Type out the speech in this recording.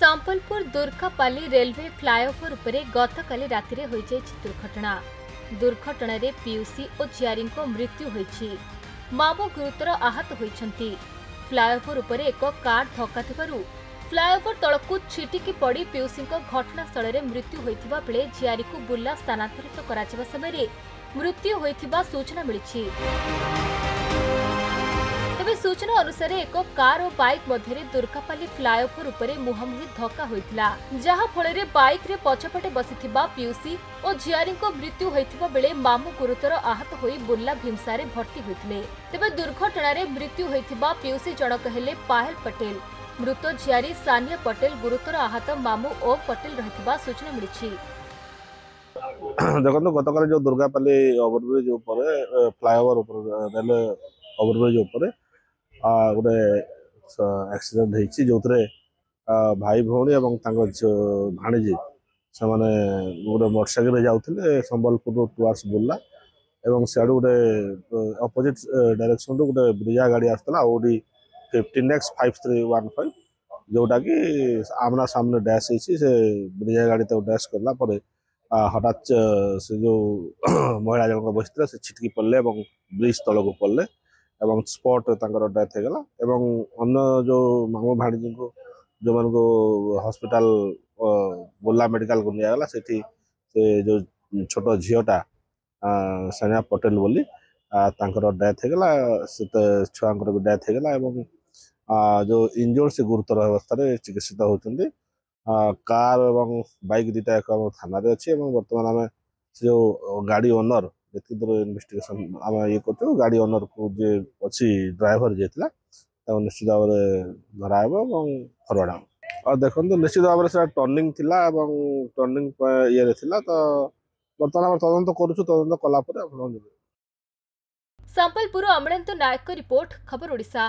Sambalpur Durgapali railway flyover उपरे गतकाली रातिरे होई जाइछि दुर्घटना। दुर्घटना रे पीयूसी और जियारी मृत्यु होइछि। मामू गुरुतर आहत होइछन्ति। फ्लाईओवर उपरे एक कार धक्का थिबारु फ्लाईओवर तळकु छिटिकी पड़ी पीयूसी घटनास्थल रे मृत्यु होइथिबा बेले जियारी को बुर्ला स्थानांतरित कराजिबा समय मृत्यु होइथिबा सूचना मिलिछि। तेबे सूचना अनुसार एक कार और बाइक मध्य दुर्गापाली फ्लाईओवर उपरे मुहांमुही धक्का होइथिला, जहा फଳରେ बाइक रे पछपटे बसिथिबा पीयूसी और जियारी मृत्यु होइथिबा बेले मामू गुरुतर आहत होई बुर्ला भीमसारे भर्ती होइथिले। तेबे दुर्घटना रे मृत्यु होइथिबा पीयूसी जनक हेले पायल पटेल। मृत जियारी सानिया पटेल गुरुतर आहत मामू ओम पटेल रहिथिबा सूचना मिलिछि। देखो गतकाल जो Durgapali overbridge flyover railway overbridge गोटे एक्सीडेंट होती जो भाई भौणी और भाणीजी से गोटे मोटरसाइकिल जाते संबलपुर टुवर्ड्स बुर्ला और सियाड़ू गोटे अपोजिट डायरेक्शन गोटे ब्रिजा गाड़ी आसला ओडी 15X5315 जोटा कि आमना सामने डैश होती से ब्रिजा गाड़ी तक डैश करला हठात से जो महिला जनक बसते से छिटकी पड़े और ब्रिज तल को पड़े एवं स्पॉट डेथ होगला। अन्य जो मामू भाणीजी को जो मान को हॉस्पिटल बुर्ला मेडिकल को निगला से जो छोट झीटा सानिया पटेल बोली डेथ होगला से छुआर भी डेथ होगला और जो इंजोर्ड से गुरुतर अवस्था चिकित्सित होती कार और बाइक दुटा एक थाना अच्छी बर्तमान आम से जो गाड़ी ओनर जी दूर इन्वेस्टिगेशन आम ये कर गाड़ी ओनर को जे अच्छी ड्राइवर जी निश्चित भाव में धराब और फरवर्ड और देखो निश्चित भाव में टर्निंग थिला टर्निंग ये तो बर्तमान तदंत करुछु तदंत कला संबलपुर अमरेंद्र नायक रिपोर्ट खबर ओडिशा।